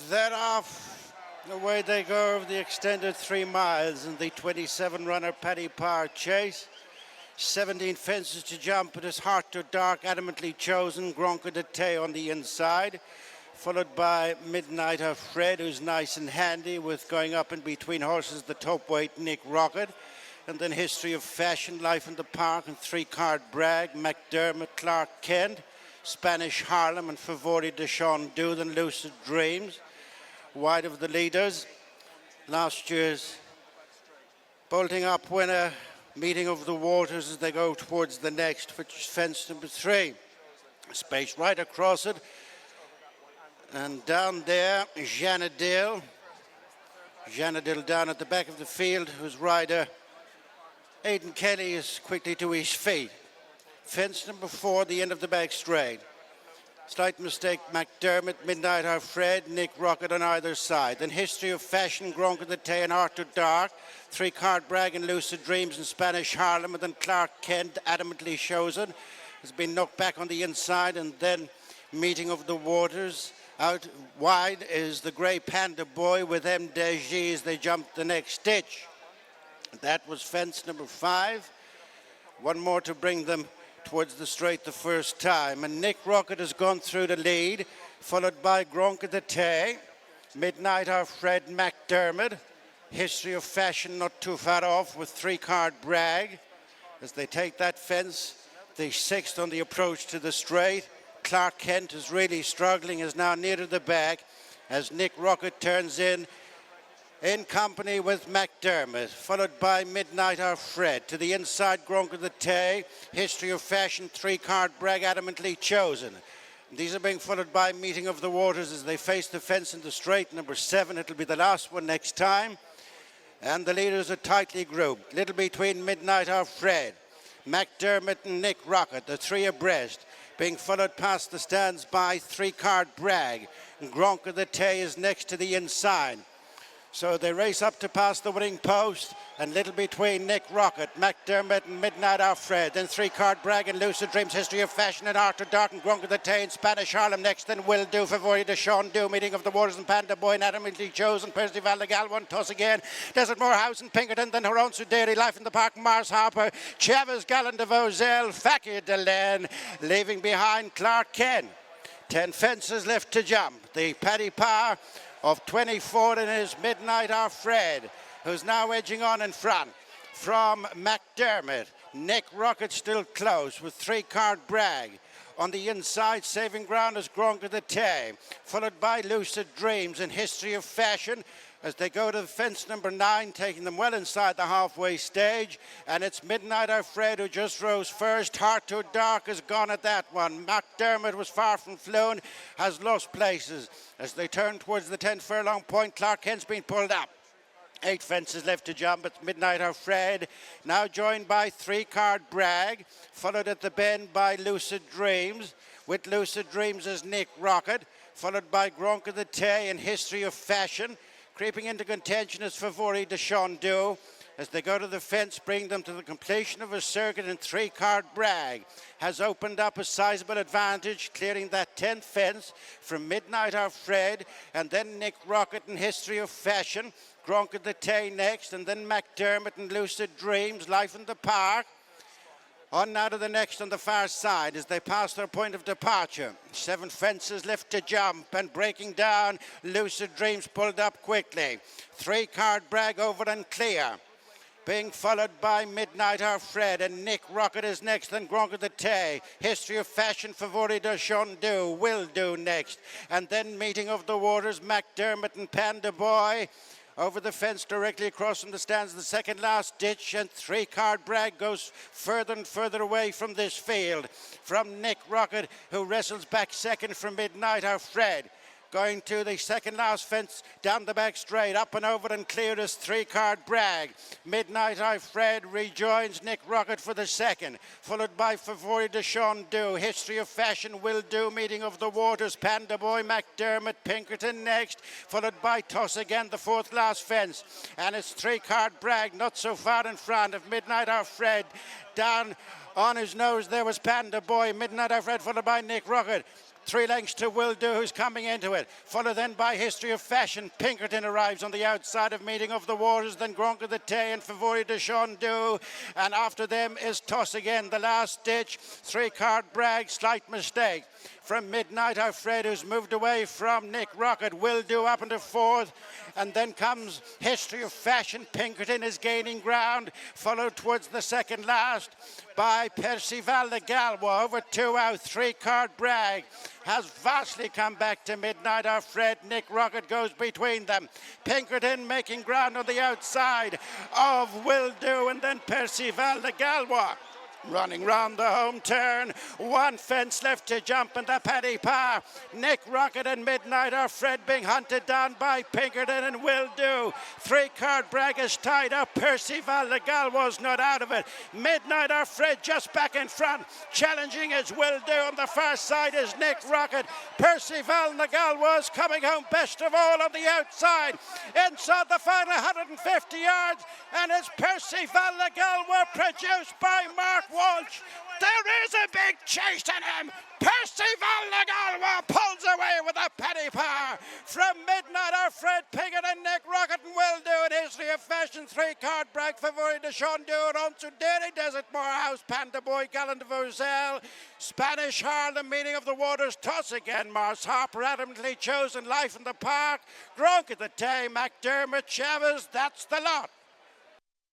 Then off, away they go over the extended 3 miles in the 27-runner Paddy Power chase. 17 fences to jump, it is Heart to Dark, adamantly chosen. Gronka de Tay on the inside, followed by Midnighter Fred, who's nice and handy with going up in between horses, the top weight Nick Rocket. And then History of Fashion, Life in the Park, and 3-card Bragg, McDermott, Clark Kent, Spanish Harlem, and Favori de Sean Dew, then Lucid Dreams. Wide of the leaders, last year's bolting up winner, Meeting of the Waters, as they go towards the next, which is fence number 3. Space right across it. And down there, Janadil. Janadil down at the back of the field, whose rider, Aidan Kelly, is quickly to his feet. Fence number 4, the end of the back straight. Slight mistake, McDermott, Midnighter Fred, Nick Rocket on either side. Then History of Fashion, Gronka the Tay and Art to Dark. 3-card Bragg and Lucid Dreams in Spanish Harlem. And then Clark Kent, adamantly chosen, has been knocked back on the inside. And then Meeting of the Waters. Out wide is the Grey Panda Boy with MDG as they jump the next ditch. That was fence number 5. One more to bring them towards the straight the first time. And Nick Rocket has gone through the lead, followed by Gronka the Tay, Midnighter Fred McDermott, History of Fashion not too far off with 3-card Bragg. As they take that fence, the 6th on the approach to the straight. Clark Kent is really struggling, is now near to the back as Nick Rocket turns in company with McDermott, followed by Midnighter Fred. To the inside, Gronka the Tay, History of Fashion, 3-card Bragg, adamantly chosen. These are being followed by Meeting of the Waters as they face the fence in the straight, number 7. It'll be the last one next time. And the leaders are tightly grouped. Little between Midnighter Fred, McDermott and Nick Rocket, the 3 abreast. Being followed past the stands by 3-card Bragg. And Gronka the Tay is next to the inside. So they race up to pass the winning post, and little between Nick Rocket, McDermott and Midnighter Fred. Then 3-card Bragg and Lucid Dreams, History of Fashion and Art to Dark and Gronka the Tay and Spanish Harlem next. Then Will Do, Favori de Sean Dew, Meeting of the Waters and Panda Boy and adamantly chosen. Percival de Gal, one toss again. Desert Morehouse and Pinkerton, then her own Suderi, Life in the Park, Mars Harper, Chavez, Gallant de Vozelle, Fakir de Len, leaving behind Clark Kent. 10 fences left to jump. The Paddy Power of 24 in his Midnighter Fred, who's now edging on in front from McDermott. Nick Rocket still close with 3-card Bragg. On the inside, saving ground is Gronka the Tay, followed by Lucid Dreams and History of Fashion as they go to the fence number 9, taking them well inside the halfway stage. And it's Midnighter Fred who just rose first. Heart to Dark is gone at that one. McDermott was far from flown, has lost places. As they turn towards the 10 furlong point, Clark Kent's been pulled up. 8 fences left to jump. It's Midnighter Fred, now joined by 3-card Bragg, followed at the bend by Lucid Dreams. With Lucid Dreams is Nick Rocket, followed by Gronka the Tay and History of Fashion. Creeping into contention is Favori de Sean Dew. As they go to the fence, bring them to the completion of a circuit, and 3-card Bragg has opened up a sizable advantage, clearing that 10th fence from Midnighter Fred, and then Nick Rocket and History of Fashion. Gronka the Tay next, and then McDermott and Lucid Dreams, Life in the Park. On now to the next on the far side as they pass their point of departure. 7 fences left to jump, and breaking down, Lucid Dreams pulled up quickly. 3-card Bragg over and clear. Being followed by Midnighter Fred, and Nick Rocket is next, then Gronka the Tay. History of Fashion, Favori de Sean Dew, Will Do next. And then Meeting of the Waters, McDermott and Panda Boy. Over the fence directly across from the stands, the second last ditch, and 3-card Bragg goes further and further away from this field. From Nick Rocket, who wrestles back second from Midnighter Fred. Going to the second last fence, down the back straight, up and over and cleared as 3-card Bragg. Midnighter Fred rejoins Nick Rocket for the second, followed by Favori de Sean Dew, History of Fashion, Will Do, Meeting of the Waters, Panda Boy, McDermott, Pinkerton next, followed by Toss again, the 4th last fence. And it's 3-card Bragg, not so far in front of Midnighter Fred. Down on his nose there was Panda Boy, Midnighter Fred, followed by Nick Rocket. 3 lengths to Will Do, who's coming into it. Followed then by History of Fashion. Pinkerton arrives on the outside of Meeting of the Waters, then Gronka the Tay and Favori de Chandu. And after them is Toss Again, the last ditch. 3-card Bragg, Slight Mistake. From Midnight Our Fred, who's moved away from Nick Rocket. Will Do up into 4th. And then comes History of Fashion. Pinkerton is gaining ground, followed towards the second last by Percival de Galois. Over 2 out, 3-card Bragg has vastly come back to Midnight Our Fred. Nick Rocket goes between them. Pinkerton making ground on the outside of Will Do, and then Percival de Galois running round the home turn. 1 fence left to jump in the Paddy Par. Nick Rocket and Midnight Our Fred being hunted down by Pinkerton and Will Do. 3-card Bragg is tied up. Percival de Galois not out of it. Midnight Our Fred just back in front. Challenging is Will Do. On the far side is Nick Rocket. Percival de Galois coming home best of all on the outside. Inside the final 150 yards, and it's Percival de Galois produced by Mark Walsh. There is a big chase in him. Percival de Galois pulls away with a Paddy Par. From Midnight Our Fred, Pinkerton, Nick Rocket and Will Do. It History of Fashion, 3-card Bragg, Favori de Chandu, and on to Dairy Desert Morehouse, Panda Boy, Gallant de Vozelle, Spanish Harlem, Meeting of the Waters, Toss Again, Mars Harper, adamantly chosen, Life in the Park, Gronka the Tay, McDermott, Chavez, that's the lot.